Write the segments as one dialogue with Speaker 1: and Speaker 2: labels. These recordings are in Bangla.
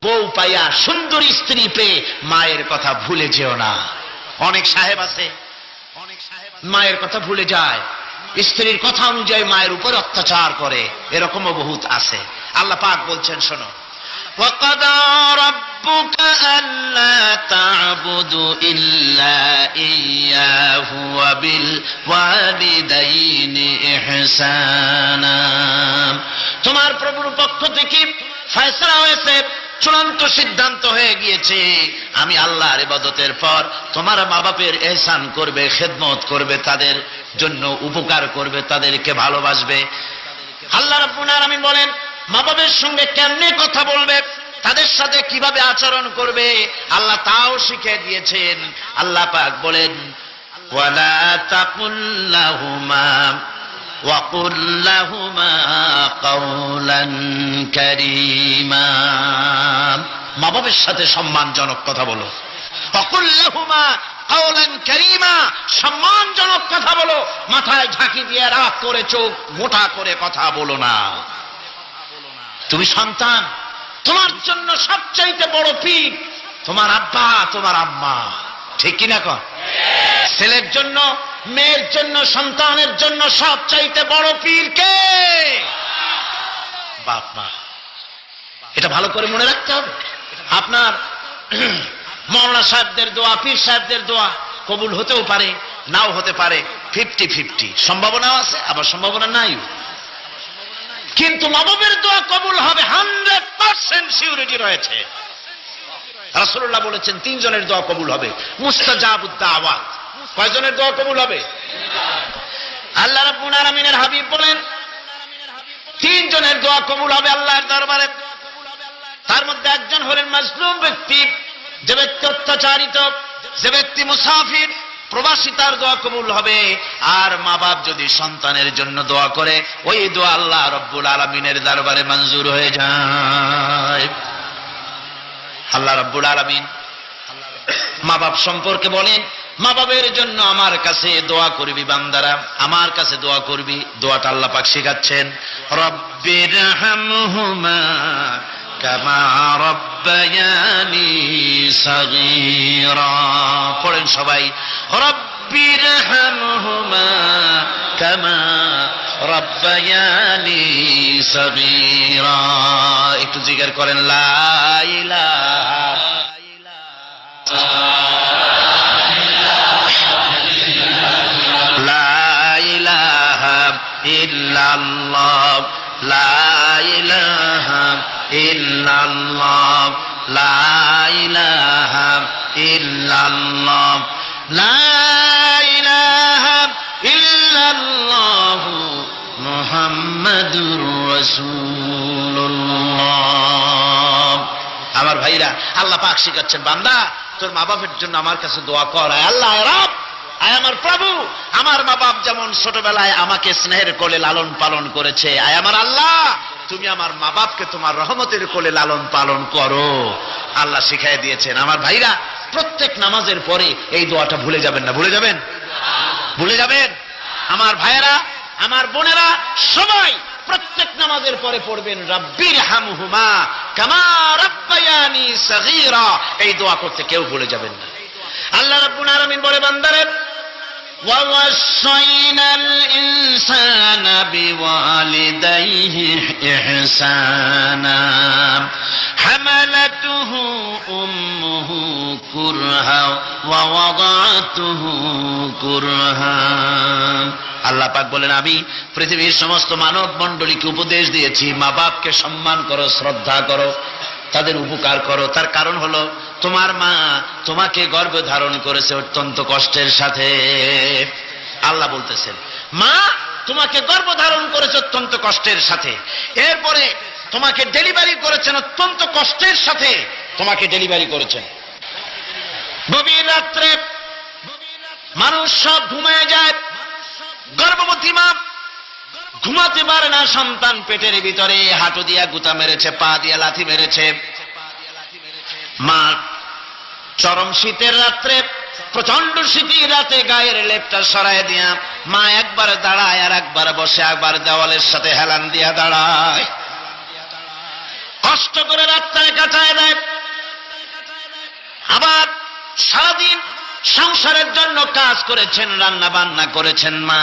Speaker 1: বউ পাইয়া সুন্দর স্ত্রী পেয়ে মায়ের কথা ভুলে যেও না। অনেক সাহেব আছে মায়ের কথা ভুলে যায়, স্ত্রীর কথা অনুযায়ী মায়ের উপর অত্যাচার করে, এরকমও বহুত আছে। আল্লাহ পাক বলছেন শোনো, ওয়াকাদা রাব্বুকা আল্লা তা'বুদু ইল্লা ইয়্যাহু ওয়া বিল ওয়ালিদাইনি ইহসানা। তোমার প্রভুর পক্ষ থেকে ফয়সালা হয়েছে, চূড়ান্ত সিদ্ধান্ত হয়ে গিয়েছে, আমি আল্লাহর ইবাদতের পর তোমার মা বাপের ইহসান করবে, খেদমত করবে, তাদের জন্য উপকার করবে, তাদেরকে ভালোবাসবে। আল্লাহ রাব্বুল আলামিন বলেন মা বাপের সঙ্গে কেমনে কথা বলবে, তাদের সাথে কিভাবে আচরণ করবে, আল্লাহ তাও শিখিয়ে দিয়েছেন। আল্লাহ পাক বলেন ওয়ালা তাকুল লাহুমা وَقُلْ لَهُمَا قَوْلًا كَرِيمًا। মা বাবার সাথে সম্মানজনক কথা বলো। وَقُلْ لَهُمَا قَوْلًا كَرِيمًا, সম্মানজনক কথা বলো, মাথায় ঝাঁকি দিয়ে রাগ করে চোখ মোটা করে কথা বলো না। তুমি সন্তান, তোমার জন্য সবচাইতে বড় পীর তোমার আব্বা তোমার আম্মা, ঠিক কিনা কর? ছেলের জন্য, মেয়ের জন্য, সন্তানের জন্য সবচাইতে বড় পীর কে? বাপ মা। এটা ভালো করে মনে রাখতে হবে। আপনার মাওলানা সাহেবদের দোয়া, পীর সাহেবদের দোয়া কবুল হতেও পারে, নাও হতে পারে, 50-50 সম্ভাবনাও আছে, আবার সম্ভাবনা নাই। কিন্তু মা বাবার দোয়া কবুল হবে 100% সিউরিটি রয়েছে। রাসূলুল্লাহ বলেছেন 3 জনের দোয়া কবুল হবে, মুস্তাজাবুদ দাওয়াত। কয়জনের দোয়া কবুল হবে? আল্লাহ রাব্বুল আলামিনের হাবিব বলেন 3 জনের দোয়া কবুল হবে আল্লাহর দরবারে। তার মধ্যে একজন হলেন মাজলুম ব্যক্তি, যে ব্যক্তি অত্যাচারিত, যে ব্যক্তি মুসাফির, প্রবাসী, তার দোয়া কবুল হবে। আর মা বাপ যদি সন্তানের জন্য দোয়া করে, ওই দোয়া আল্লাহ রাব্বুল আলামিনের দরবারে মঞ্জুর হয়ে যায়। আল্লাহ রাব্বুল আলামিন মা বাপ সম্পর্কে বলেন, মা বাবের জন্য আমার কাছে দোয়া করবি বান্দারা, আমার কাছে দোয়া করবি। দোয়াটা আল্লাহ পাক শেখাচ্ছেন, রব্বিরহামহুমা কামা রব্বায়ানি সাগীরা। পড়েন সবাই, রব্বিরহামহুমা কামা রব্বায়ানি সাগীরা। একটু জিকির করেন, লা ইলাহা ইল্লাল্লাহ, লা ইলাহা ইল্লাল্লাহ, লা ইলাহা ইল্লাল্লাহ, লা ইলাহা ইল্লাল্লাহ মুহাম্মাদুর রাসূলুল্লাহ। আমার ভাইরা, আল্লাহ পাক শিখাচ্ছেন, বান্দা তোর মা বাপের জন্য আমার কাছে দোয়া কর। আয় আল্লাহ, আয় রব, আয় আমার প্রভু, আমার মা বাপ যেমন ছোটবেলায় আমাকে স্নেহের কোলে লালন পালন করেছে, আয় আমার আল্লাহ তুমি আমার মা বাপকে তোমার রহমতের কোলে লালন পালন করো। আল্লাহ শিখাই দিয়েছেন। আমার ভাইরা, প্রত্যেক নামাজের পরে এই দোয়াটা ভুলে যাবেন না। ভুলে যাবেন? ভুলে যাবেন? আমার ভাইয়েরা, আমার বোনেরা, সবাই প্রত্যেক নামাজের পরে পড়বেন, রব্বিরহামহুমা কামা রব্বায়ানি সাগীরা। এই দোয়া করতে কেউ ভুলে যাবেন না। আল্লাহ রাব্বুল আলামিন বলে, বান্দারে وَوَصَّيْنَا الْإِنسَانَ بِوَالِدَيْهِ إِحْسَانًا حَمَلَتْهُ أُمُّهُ كُرْهًا وَوَضَعَتْهُ كُرْهًا। আল্লাহ পাক বলেন, আমি পৃথিবীর সমস্ত মানব মণ্ডলীকে উপদেশ দিয়েছি, মা বাপকে সম্মান করো, শ্রদ্ধা করো, তাদের উপকার করো। তার কারণ হলো তোমার মা তোমাকে গর্ভে ধারণ করেছে অত্যন্ত কষ্টের সাথে। আল্লাহ বলতেছেন, মা তোমাকে গর্ভ ধারণ করেছে অত্যন্ত কষ্টের সাথে, এরপরে তোমাকে ডেলিভারি করেছেন অত্যন্ত কষ্টের সাথে, তোমাকে ডেলিভারি করেছেন। গভীর রাত্রে মানুষ সব ঘুমিয়ে যায়, গর্ভবতী মা ঘুমাতে পারে না, সন্তান পেটের ভিতরে হাঁটু দিয়া গুতা মেরেছে, পা দিয়া লাথি মেরেছে। মা চরম শীতের রাত্রে, প্রচন্ড শীতের রাতে গায়ের লেপটা সরায় দিয়া মা একবার দাঁড়ায়, আর একবার বসে, একবার দেওয়ালের সাথে হেলান দিয়া দাঁড়ায়, কষ্ট করে রাতটায় কাটায় দেয়। সারাদিন সংসারের জন্য কাজ করেছেন, রান্না বান্না করেছেন মা,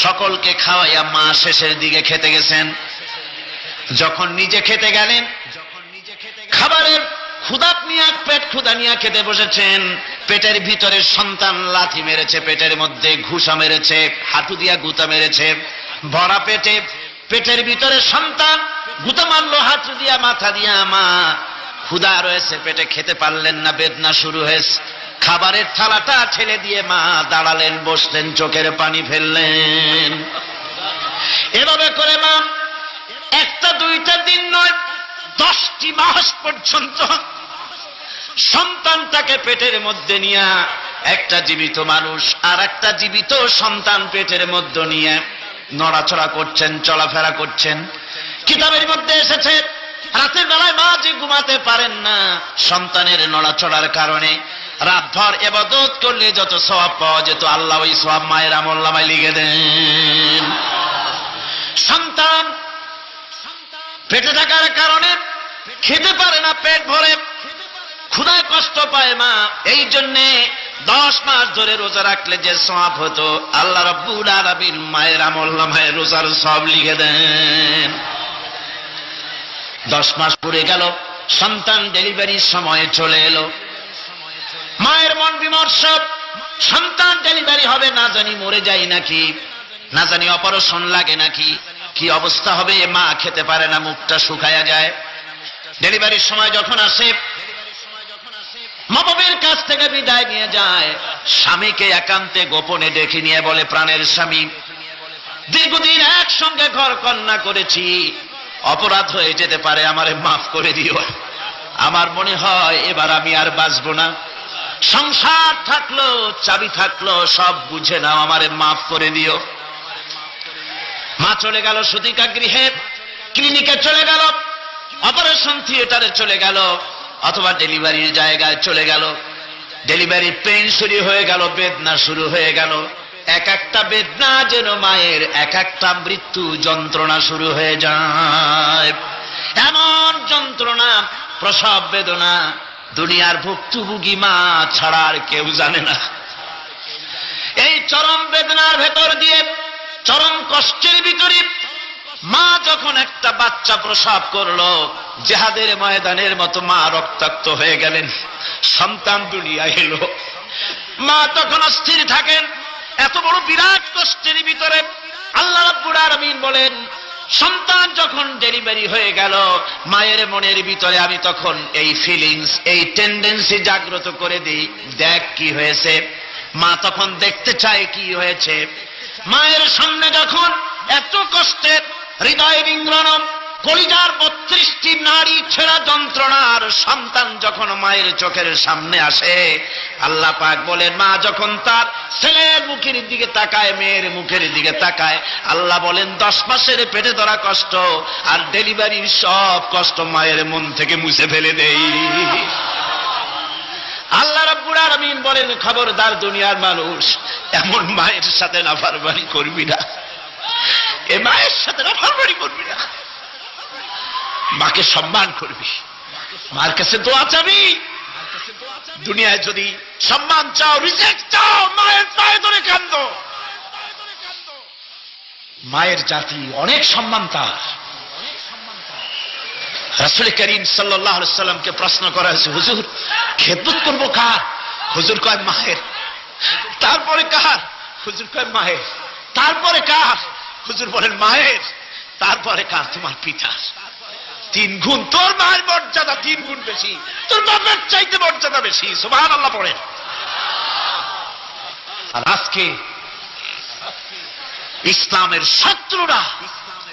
Speaker 1: সকলকে খাওয়াইয়া মা শেষের দিকে খেতে গেছেন। যখন নিজে খেতে গেলেন, খাবারের ক্ষুধা নিয়ে, পেট ক্ষুধা নিয়ে খেতে বসেছেন, পেটের ভিতরে সন্তান লাথি মেরেছে, পেটের মধ্যে ঘুষা মেরেছে, হাঁটু দিয়া গুতা মেরেছে, ভরা পেটে, পেটের ভিতরে সন্তান গুতা মারলো হাঁটু দিয়া, মাথা দিয়া। মা ক্ষুধা রয়েছে, পেটে খেতে পারলেন না, বেদনা শুরু হয়েছে। খাবারের থালাটা ঠেলে দিয়ে মা দাঁড়ালেন, বসলেন, চোখের পানি ফেললেন। এভাবে করে মা একটা দুইটা দিন নয়, 10টি মাস পর্যন্ত সন্তানটাকে পেটের মধ্যে নিয়ে, একটা জীবিত মানুষ আর একটা জীবিত সন্তান পেটের মধ্যে নিয়ে নড়াচড়া করছেন, চলাফেরা করছেন। কিতাবের মধ্যে এসেছে রাতের বেলায় মা যে ঘুমাতে পারেন না সন্তানের নড়াচড়ার কারণে, রাতভর ইবাদত করলে যত সওয়াব পাওয়া যেত আল্লাহ ওই সওয়াব মায়ের আমলনামায় লিখে দেন। সন্তান পেটে থাকার কারণে খেতে পারে না, পেট ভরে ক্ষুধায় কষ্ট পায় মা, এই জন্যে 10 মাস ধরে রোজা রাখলে যে সওয়াব হতো আল্লাহ রাব্বুল আলামিন মায়ের আমলনামায় রোজার সওয়াব লিখে দেন। 10 মাস পুরে গেল, সন্তান ডেলিভারির সময় চলে এলো। মায়ের মন বিমর্ষ, সন্তান ডেলিভারি হবে, না জানি মরে যায় নাকি, না জানি অপারেশন লাগে নাকি, কি অবস্থা হবে। মা খেতে পারে না, মুখটা শুকায়া যায়। ডেলিভারির সময় যখন আসে, মা বাবার কাছ থেকে বিদায় নিয়ে যায়, স্বামীকে একান্তে গোপনে ডেকে নিয়ে বলে, প্রাণের স্বামী, দীর্ঘদিন একসঙ্গে ঘর কন্যা করেছি, অপরাধ হয়ে যেতে পারে, আমারে মাফ করে দিও। আমার মনে হয় এবার আমি আর বাঁচবো না। সংসার থাকলো, চাবি থাকলো, সব বুঝে নাও, আমারে মাফ করে দিও। মা চলে গেল সুতিকা গৃহে, ক্লিনিকে চলে গেল, অপারেশন থিয়েটারে চলে গেল, অথবা ডেলিভারির জায়গায় চলে গেল। ডেলিভারি পেইন শুরু হয়ে গেল, বেদনা শুরু হয়ে গেল। এক একটা বেদনা যেন মায়ের এক একটা মৃত্যু যন্ত্রণা শুরু হয়ে যায়। এমন যন্ত্রণা, প্রসব বেদনা দুনিয়ার ভুক্তভোগী মা ছাড়া আর কেউ জানে না। এই চরম বেদনার ভেতর দিয়ে, চরম কষ্টের ভিতরে মা যখন একটা বাচ্চা প্রসব করলো, জিহাদের ময়দানের মতো মা রক্তাক্ত হয়ে গেলেন, সন্তান দুনিয়ায় এলো। মা তখন অস্থির থাকেন। এত বড় বিরাট কষ্টের ভিতরে আল্লাহ রাব্বুল আলামিন বলেন, সন্তান যখন ডেলিভারি হয়ে গেল, মায়ের মনের ভিতরে আমি তখন এই ফিলিংস, এই টেন্ডেন্সি জাগ্রত করে দিই, দেখ কি হয়েছে। মা তখন দেখতে চায় কি হয়েছে। মায়ের সামনে যখন এত কষ্টের, হৃদয় বিঙ্গলন, কলিজার 32টি নাড়ি ছেঁড়া যন্ত্রণার সন্তান যখন মায়ের চোখের সামনে আসে, আল্লাহ পাক বলেন, মা যখন তার ছেলের মুখের দিকে তাকায়, মেয়ের মুখের দিকে তাকায়, আল্লাহ বলেন 10 মাসের পেটে ধরা কষ্ট আর ডেলিভারির সব কষ্ট মায়ের মন থেকে মুছে ফেলে দেই। আল্লাহ রাব্বুল আলামিন বলেন, খবরদার দুনিয়ার মানুষ, এমন মায়ের সাথে নাফরমানি করবি না, এ মায়ের সাথে নাফরমানি করবি না, মাকে সম্মান করবি, মার কাছে দোয়া চাবি। দুনিয়ায় যদি সম্মান চাও, রিজেক্ট চাও, মায়ের পায়ে ধরে কাঁদো। মায়ের জাতি অনেক সম্মান তার। রাসূল করিম সাল্লাল্লাহু আলাইহি ওয়াসাল্লামকে প্রশ্ন করা হয়েছে, হুজুর খেদমত করবো কার? হুজুর কয় মায়ের। তারপরে কার? হুজুর কয় মায়ের। তারপরে কার? হুজুর বলেন মায়ের। তারপরে কার? তোমার পিতা। 3 গুণ। তোর মায়ের মর্যাদা 3 গুণ বেশি, তোর বাবার চাইতে মর্যাদা বেশি। সুবহানাল্লাহ পড়েন। আর আজকে ইসলামের শত্রুরা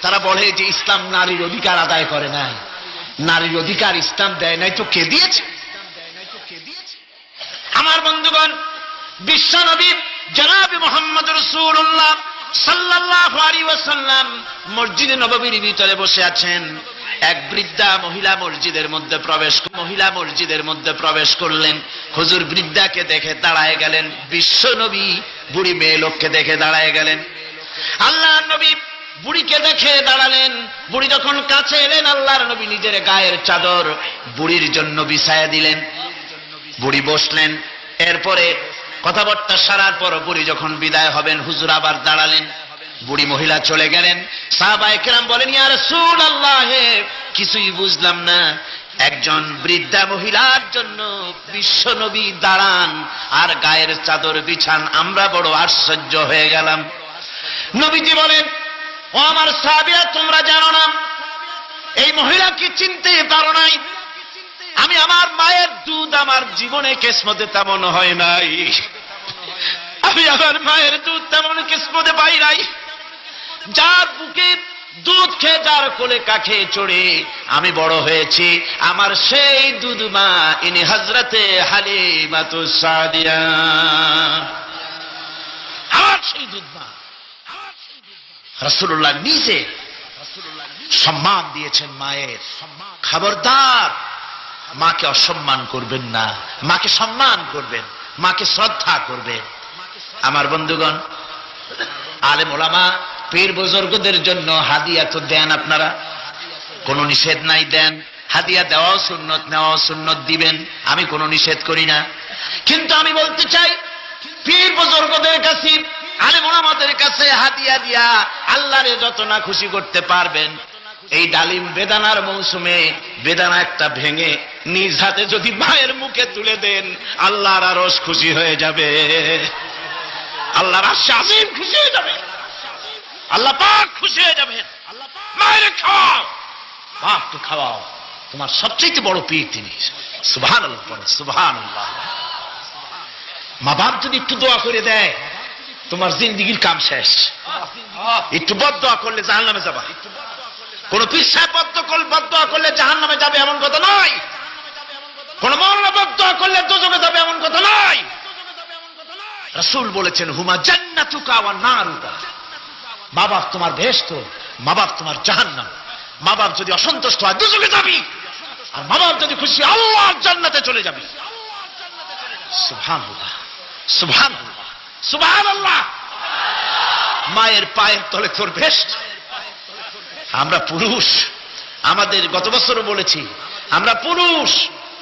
Speaker 1: তারা বলে যে ইসলাম নারীর অধিকার আদায় করে নাই। নারীর অধিকার ইসলাম দেয় নাই তো কে দিয়েছে? আমার বন্ধুগণ, বিশ্বনবী জনাব মুহাম্মদ রাসূলুল্লাহ সাল্লাল্লাহু আলাইহি ওয়াসাল্লাম মসজিদে নববীর ভিতরে বসে আছেন। এক বৃদ্ধা মহিলা মসজিদের মধ্যে প্রবেশ করলেন। হুজুর বৃদ্ধাকে দেখে দাঁড়ায় গেলেন, বিশ্বনবী বুড়ি মেয়ে লোককে দেখে দাঁড়ায় গেলেন। আল্লাহর নবী বুড়িকে দেখে দাঁড়ালেন। বুড়ি যখন কাছে এলেন, আল্লাহর নবী নিজের গায়ের চাদর বুড়ির জন্য বিছায়া দিলেন। বুড়ি বসলেন। এরপরে কথাবার্তা সারার পর বুড়ি যখন বিদায় হবেন, হুজুর আবার দাঁড়ালেন। বুড়ি মহিলা চলে গেলেন। সাহাবায়ে কেরাম বলেন, ইয়া রাসূলুল্লাহ, কিছুই বুঝলাম না, একজন বৃদ্ধা মহিলার জন্য বিশ্ব নবী দাঁড়ান আর গায়ের চাদর বিছান, আমরা বড় আশ্চর্য হয়ে গেলাম। নবীজি বলেন, ও আমার সাহাবীরা, তোমরা জানো না, এই মহিলাকে চিনতে পারো নাই? আমি আমার মায়ের দুধ আমার জীবনে কিসমতে তেমন হয় নাই, আমি আমার মায়ের দুধ তেমন কিসমতে পাই নাই। যার বুকে দুধ খেয়ে, যার কোলে কাখে চড়ে আমি বড় হয়েছি, আমার সেই দুধ মা, ইনি হযরতে হালিমাতুস সাদিয়া, আমার সেই দুধ মা। রাসূলুল্লাহ নিজে সম্মান দিয়েছেন মায়ের। খবরদার, মাকে অসম্মান করবেন না, মাকে সম্মান করবেন, মাকে শ্রদ্ধা করবেন। আমার বন্ধুগণ, আলেম ওলামা পীর বুজুর্গদের জন্য হাদিয়া তো দেন আপনারা, কোনো নিষেধ নাই, দেন। হাদিয়া দেওয়াও সুন্নত, নেওয়াও সুন্নত, দিবেন, আমি কোনো নিষেধ করি না। কিন্তু আমি বলতে চাই, পীর বুজুর্গদের কাছে, আলেম ওলামাদের কাছে হাদিয়া দিয়া আল্লাহরে যত না খুশি করতে পারবেন, এই ডালিম বেদানার মৌসুমে বেদানা একটা ভেঙে নিজ হাতে যদি মায়ের মুখে তুলে দেন, আল্লাহর আরশ খুশি হয়ে যাবে, আল্লাহর আরশ আজিম খুশি হয়ে যাবে, আল্লাহ পাক খুশি হয়ে যাবেন। মায়ের খাওয়াও, বাপকে খাওয়াও, তোমার সবচেয়ে বড় পীর তিনি। সুবহানাল্লাহ, সুবহানাল্লাহ। মা বাপ যদি একটু দোয়া করে দেয়, তোমার জিন্দেগীর কাম শেষ। একটু বদদোয়া করলে জাহান্নামে যাবা। কোন পীর সাহেব বদদোয়া করলে জাহান্নামে যাবে এমন কথা নয়, কোন মাওলানা বদদোয়া করলে দোজখে যাবে এমন কথা নয়। রাসূল বলেছেন, হুমা জান্নাতুকা ওয়া নারুকা, মা বাপ তোমার বেহেশত, মা বাপ তোমার জাহান্নাম। মা বাপ যদি অসন্তুষ্ট হয়, দোজখে যাবি, আর মা বাপ যদি খুশি, আল্লাহর জান্নাতে চলে যাবি। সুবহানাল্লাহ, সুবহানাল্লাহ, সুবহানাল্লাহ। মায়ের পায়ের তলে তোর বেহেশত। আমরা পুরুষ, আমাদের গত বছরও বলেছি, আমরা পুরুষ,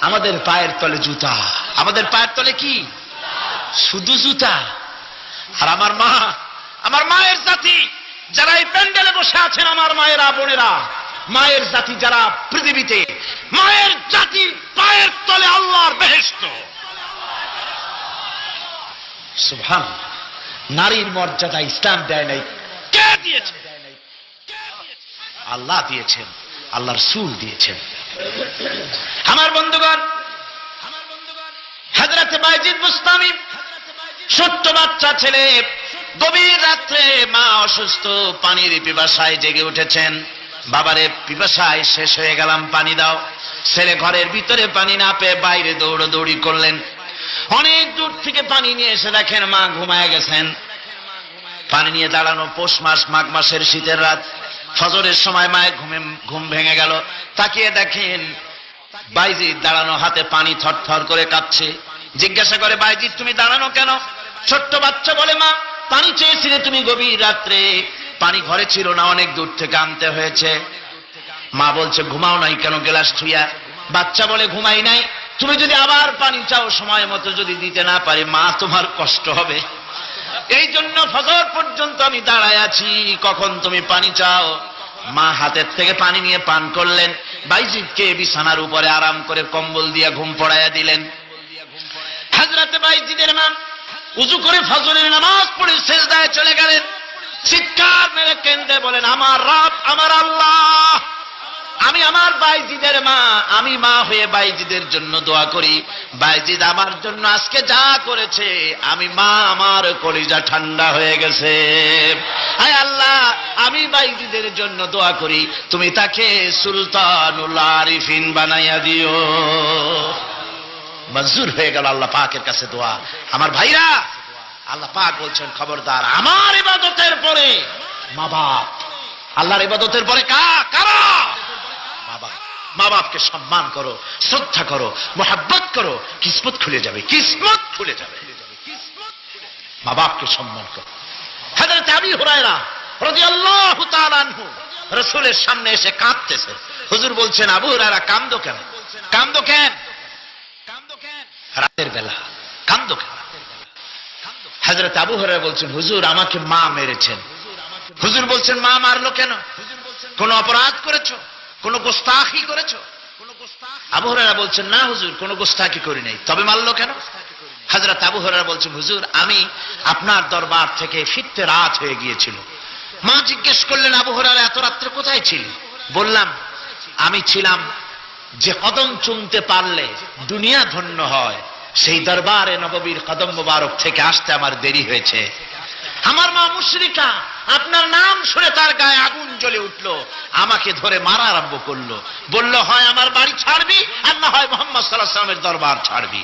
Speaker 1: আমাদের পায়ের তলে জুতা, আমাদের পায়ের তলে কি? শুধু জুতা। আর আমার মা, আমার মায়ের জাতি যারা এই প্যান্ডেলে বসে আছেন, আমার মায়েরা, বোনেরা, মায়ের জাতি যারা পৃথিবীতে, মায়ের জাতির পায়ের তলে আল্লাহর বেহেশত। সুবহানাল্লাহ। নারীর মর্যাদা ইসলাম দেয় নাই, কে দিয়েছে? আল্লাহ দিয়েছেন, আল্লাহর রাসূল দিয়েছেন। আমার বন্ধুগণ, হযরতে বাইজিদ বুস্তামি, ছোট্ট বাচ্চা ছেলে, গভীর রাত্রে মা অসুস্থ, পানির পিপাসায় জেগে উঠেছেন। বাবারে, পিপাসায় শেষ হয়ে গেলাম, পানি দাও। ছেলে ঘরের ভিতরে পানি না পেয়ে বাইরে দৌড়াদৌড়ি করলেন। অনেক দূর থেকে পানি নিয়ে এসে দেখেন মা ঘুমায় গেছেন। পানি নিয়ে দাঁড়ানো, পৌষ মাস, মাঘ মাসের শীতের রাত, ফজরের সময় মায়ের ঘুম ভেঙে গেল। তাকিয়ে দেখেন বাইজিদ দাঁড়ানো, হাতে পানি থরথর করে কাঁপছে। জিজ্ঞাসা করে, বাইজিদ তুমি দাঁড়ানো কেন? ছোট্ট বাচ্চা বলে, মা পানি চেয়েছিলে তুমি গভীর রাত্রে, পানি ঘরে ছিল না, অনেক দূর থেকে আনতে হয়েছে। মা বলছে, ঘুমাও নাই কেন গ্লাস ছুঁয়া? বাচ্চা বলে, ঘুমাই নাই, তুমি যদি আবার পানি চাও, সময় মতো যদি দিতে না পারি, মা তোমার কষ্ট হবে, এই জন্য ফজর পর্যন্ত আমি দাঁড়ায় আছি, কখন তুমি পানি চাও। মা হাতের থেকে পানি নিয়ে পান করলেন। বাইজিদকে বিছানার উপরে আরাম করে কম্বল দিয়ে ঘুম পড়াইয়া দিলেন। হযরতে বাইজিদের মা উযু করে ফজরের নামাজ পড়ে সিজদায় চলে গেলেন। চিৎকার মেরে কেঁদে বলেন, আমার রব, আমার আল্লাহ, আমি আমার বাইজিদের মা, আমি মা হয়ে বাইজিদের জন্য দোয়া করি। বাইজিদ আমার জন্য আজকে যা করেছে, আমি মা, আমার কলিজা ঠান্ডা হয়ে গেছে। আয় আল্লাহ, আমি বাইজিদের জন্য দোয়া করি, তুমি তাকে সুলতানুল আরিফিন বানাইয়া দিও। মঞ্জুর হয়ে গেল আল্লাহ পাকের কাছে দোয়া। আমার ভাইরা, আল্লাহ পাক বলছেন, খবরদার, আমার ইবাদতের পরে মা বাপ, আল্লাহর ইবাদতের পরে কারা? মা বাপকে সম্মান করো, শ্রদ্ধা করো, মোহাব্বত করো, কিসমত খুলে যাবে, কিসমত খুলে যাবে। মা বাপকে সম্মান করো। হযরত আবু হুরায়রা রাদিয়াল্লাহু তাআলা আনহু রাসূলের সামনে এসে কাঁদতেছে। হুজুর বলছেন, আবু হুরায়রা কাঁদো কেন? কাঁদো কেন? হযরত আবু হুরায়রা বলছেন, হুজুর আমাকে মা মেরেছেন। হুজুর বলছেন, মা মারলো কেন? কোন অপরাধ করেছো? কোন গোস্তাখি করেছো? আবু হুরায়রা বলছেন, না হুজুর, কোন গোস্তাখি করি নাই। তবে মারলো কেন? হযরত আবু হুরায়রা বলছেন, হুজুর আমি আপনার দরবার থেকে ফিরতে রাত হয়ে গিয়েছিল। মা জিজ্ঞেস করলেন, আবু হুরায়রা এত রাত্রে কোথায় ছিলি? বললাম, আমি ছিলাম যে কদম চুমতে পারলে দুনিয়া ধন্য হয়, সেই দরবারে নববীর কদম মোবারক থেকে আসতে আমার দেরি হয়েছে। আমার মা মুশরিকা, আপনার নাম শুনে তার গায়ে আগুন জ্বলে উঠলো, আমাকে ধরে মারা আরম্ভ করলো। বলল, হয় আমার বাড়ি ছাড়বি আর না হয় মুহাম্মদ সাল্লাল্লাহু আলাইহি ওয়াসাল্লামের দরবার ছাড়বি।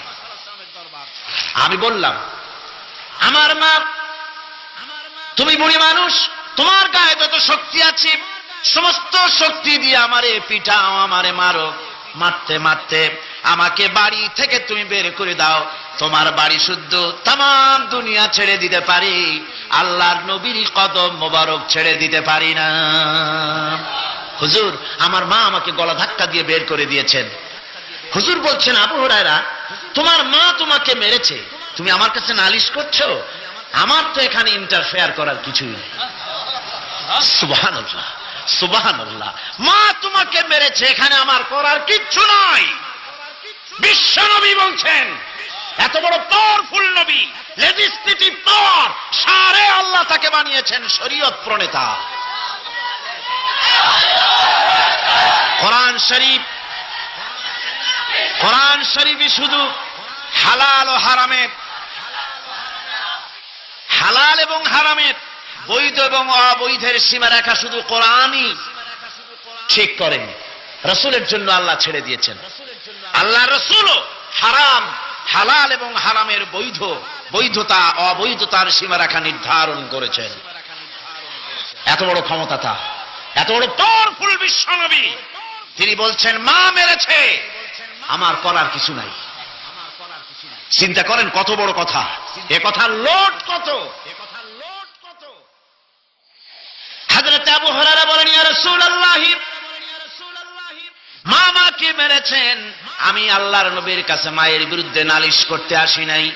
Speaker 1: আমি বললাম, আমার মা, তুমি বুড়ি মানুষ, তোমার গায়ে যত শক্তি আছে সমস্ত শক্তি দিয়ে আমারে পিটাও, আমারে মারো। মারতে মারতে আমাকে বাড়ি থেকে তুমি বের করে দাও। তোমার বাড়ি শুদ্ধ, তামাম দুনিয়া ছেড়ে দিতে পারি, আল্লাহর নবীর কদম মোবারক ছেড়ে দিতে পারি না। হুজুর আমার মা আমাকে গলা ধাক্কা দিয়ে বের করে দিয়েছেন। হুজুর বলছেন, আবু হুরায়রা তোমার মা তোমাকে মেরেছে, তুমি আমার কাছে নালিশ করছো? আমার তো এখানে ইন্টারফেয়ার করার কিছুই নেই। সুবহানাল্লাহ, সুবহানাল্লাহ। মা তোমাকে মেরেছে, এখানে আমার করার কিচ্ছু নাই। বিশ্ব নবী বলছেন, এত বড় পাওয়ারফুল নবী, লেজিসলেটিভ পাওয়ার, সারে আল্লাহ তাকে বানিয়েছেন শরীয়ত প্রণেতা। কোরআন শরীফ, কোরআন শরীফই শুধু হালাল ও হারামের, হালাল এবং হারামের, বৈধ এবং অবৈধের সীমারেখা শুধু কোরআনই ঠিক করেন। রাসূলের জন্য আল্লাহ ছেড়ে দিয়েছেন। আল্লাহ রাসূলও হারাম, হালাল এবং হারামের বৈধ, বৈধতা অবৈধতার সীমারেখা নির্ধারণ করেছেন। এত বড় ক্ষমতা তার, এত বড় পাওয়ারফুল বিশ্বনবী, তিনি বলছেন মা মেরেছে, আমার করার কিছু নাই। চিন্তা করেন কত বড় কথা, এ কথার লোড কত। হযরত আবু হুরায়রা বলেন, ইয়া রাসূলুল্লাহ, মা মাকে মেরেছেন, আমি আল্লাহর নবীর কাছে মায়ের বিরুদ্ধে নালিশ করতে আসি নাই।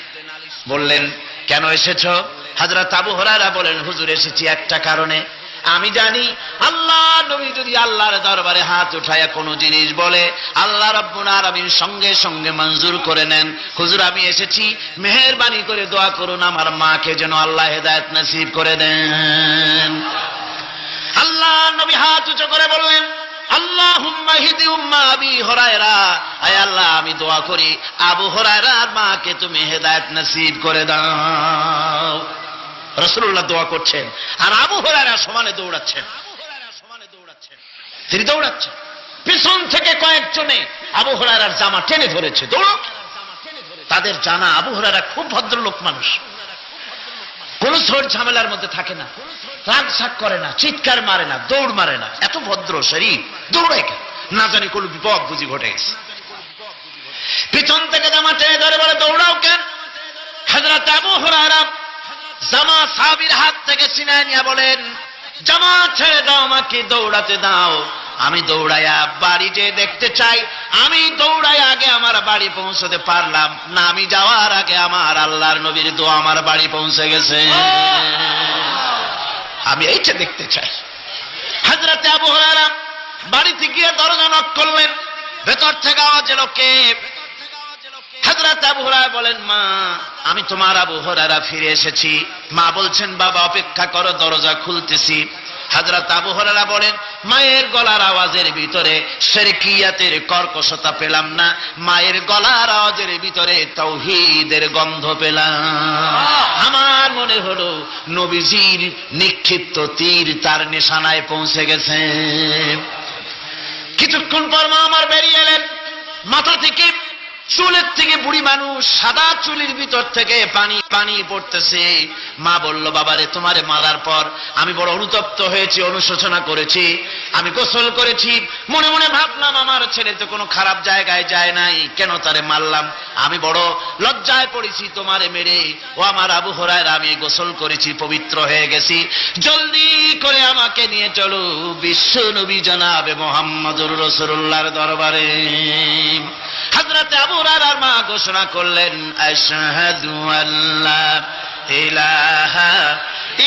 Speaker 1: বললেন, কেন এসেছো? হযরত আবু হুরায়রা বলেন, হুজুর এসেছি একটা কারণে। আমি জানি আল্লাহ নবী যদি আল্লাহর দরবারে হাত উঠায় কোনো জিনিস বলে, আল্লাহ রাব্বুল আলামিন সঙ্গে সঙ্গে মঞ্জুর করে নেন। হুজুর আমি এসেছি, মেহেরবানি করে দোয়া করুন আমার মাকে যেন আল্লাহ হেদায়েত নসিব করে দেন। আল্লাহ নবী হাত উঁচু করে বললেন, আল্লাহুম্মা হিদি উম্মা আবি হুরায়রা, আয় আল্লাহ আমি দোয়া করি আবু হুরায়রার মাকে তুমি হেদায়েত নসিব করে দাও। রাসূলুল্লাহ দোয়া করছেন আর আবু হুরায়রা সমানে দৌড়াচ্ছেন। তিনি দৌড়াচ্ছেন, পিছন থেকে কয়েকজনে আবু হুরায়রার জামা টেনে ধরেছে, দৌড়াও। তাদের জানা আবু হুরায়রা খুব ভদ্রলোক মানুষ, কোন ঝড় ঝামেলার মধ্যে থাকে না, রাগ সাগ করে না, চিৎকার মারে না, দৌড় মারে না, এত ভদ্র শরীর, দৌড়ায় কেন? না জানি কোন বিপদ বুঝি ঘটে গেছে। পিছন থেকে জামা টেনে ধরে বলে, দৌড়াও কেন? হযরত আবু হুরায়রা জামা সাহাবীর হাত থেকে ছিনায় নিয়ে বলেন, জামা ছেড়ে দাও, আমাকে দৌড়াতে দাও। আমি দৌড়াইয়া বাড়িতে দেখতে চাই, আমি দৌড়াই আগে আমার বাড়ি পৌঁছতে পারলাম না, আমি যাওয়ার আগে আমার আল্লাহর নবীর দোয়া আমার বাড়ি পৌঁছে গেছে, আমি এইটা দেখতে চাই। হযরত আবু হুরায়রা বাড়িতে গিয়ে দরজা নক করলেন, ভেতর থেকে আওয়াজ এলো, কে? হযরত আবু হুরায়রা বলেন, মা আমি তোমার আবু হুরায়রা ফিরে এসেছি। মা বলছেন, বাবা অপেক্ষা করো, দরজা খুলতেছি। হযরত আবু হুরায়রা বলেন, মায়ের গলার আওয়াজের ভিতরে শিরকিয়াতের কর্কশতা পেলাম না, মায়ের গলার আওয়াজের ভিতরে তাওহীদের গন্ধ পেলাম। আমার মনে হলো নবীজির নিক্ষিপ্ত তীর তার নিশানায় পৌঁছে গেছে। কিছুক্ষণ পর মা আমার বেরিয়ে এলেন, মাথা থেকে চুলের থেকে, বুড়ি মানুষ, সাদা চুলের ভিতর থেকে পানি পানি পড়তেছে। মা বলল, বাবারে তোমারে মারার পর আমি বড় অনুতপ্ত হয়েছি, অনুশোচনা করেছি, আমি গোসল করেছি, মনে মনে ভাবলাম আমার ছেলে তো কোনো খারাপ জায়গায় যায় নাই, কেন তারে মারলাম? আমি বড় লজ্জায় পড়েছি তোমারে মেরে। ও আমার আবু হুরায়রা, আমি গোসল করেছি, পবিত্র হয়ে গেছি, জলদি করে আমাকে নিয়ে চলো বিশ্ব নবী জনাবে মুহাম্মদুর রাসূলুল্লাহর দরবারে। হযরত আবু হুরায়রার মা ঘোষণা করলেন, আশহাদু আল্লা ইলাহা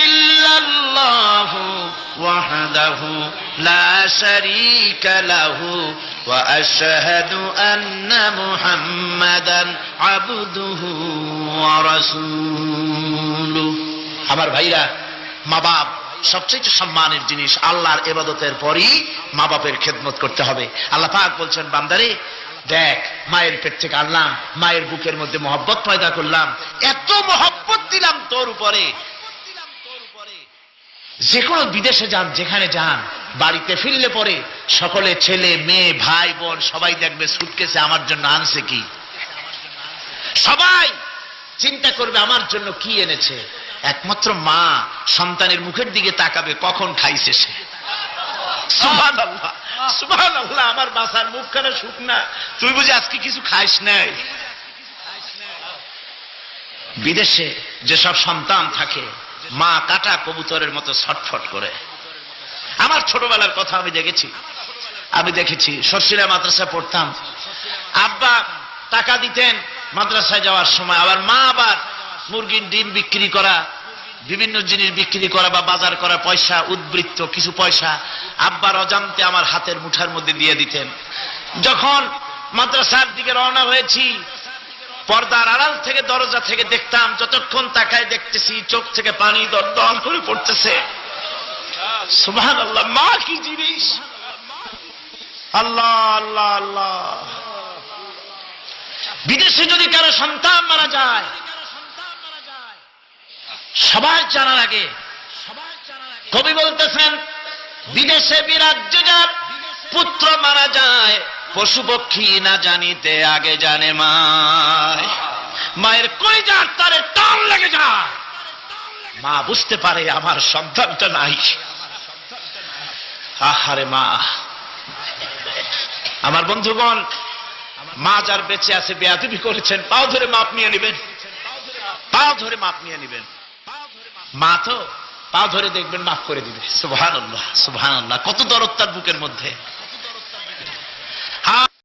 Speaker 1: ইল্লাল্লাহু ওয়াহদাহু লা শারীকা লাহু ওয়া আশহাদু আন্না মুহাম্মাদান আবদুহু ওয়া রাসূলুহু। আমার ভাইরা, মা বাপ সবচেয়ে সম্মানের জিনিস। আল্লাহর ইবাদতের পরই মা বাপের খেদমত করতে হবে। আল্লাহ পাক বলছেন, বান্দারে দেখ, মায়ের পেট থেকে আনলাম, মায়ের বুকের মধ্যে মহব্বত পয়দা করলাম, এত মহব্বত দিলাম তোর উপরে, যে কোনো বিদেশে যান, যেখানে যান, বাড়িতে ফিরলে পরে সকলে, ছেলে মেয়ে ভাই বোন সবাই দেখবে সুটকেসে আমার জন্য আনছে কি। সবাই চিন্তা করবে আমার জন্য কি এনেছে। একমাত্র মা সন্তানের মুখের দিকে তাকাবে, কখন খাইছে সে। সুবহানাল্লাহ, সুবহানাল্লাহ। আমার বাসার মুখখানা শুকনা, তুই বুঝি আজকে কিছু খাইস নাই। বিদেশে যেসব সন্তান থাকে, মা কাটা কবুতরের মতো ছটফট করে। আমার ছোটবেলার কথা আমি দেখেছি। শর্ষিলা মাদ্রাসায় পড়তাম, আব্বা টাকা দিতেন মাদ্রাসায় যাওয়ার সময়, আবার মা আবার মুরগির ডিম বিক্রি করা, বিভিন্ন জিনিস বিক্রি করা বা বাজার করা পয়সা, উদ্বৃত্ত কিছু পয়সা আব্বার অজান্তে আমার হাতের মুঠার মধ্যে দিয়ে দিতেন। যখন মাদ্রাসার দিকে রওনা হয়েছি, পর্দার আড়াল থেকে, দরজা থেকে দেখতাম, যতক্ষণ তাকায় দেখতেছি চোখ থেকে পানি দরদর করে পড়তেছে। সুবহানাল্লাহ, মা কি জিনিস! আল্লাহ আল্লাহ আল্লাহ। বিদেশে যদি কারো সন্তান মারা যায়, সবার জানার আগে কবি বলতেছেন, বিদেশে বিরাজ্যে যার পুত্র মারা যায়, পশু পক্ষী না জানিতে আগে জানে মায়। মায়ের কলিজার তারে টান লেগে যায়, মা বুঝতে পারে আমার সন্তানটা নাই। আহারে মা! আমার বন্ধুগণ, মা যার বেঁচে আছে, বেয়াদবি করেছেন, পাও ধরে মাপ নিয়ে নেবেন, পাও ধরে মাপ নিয়ে নেবেন। মা তো পাও ধরে দেখবেন মাফ করে দিবে। সুবহানাল্লাহ, সুবহানাল্লাহ। কত দরদ তার বুকের মধ্যে,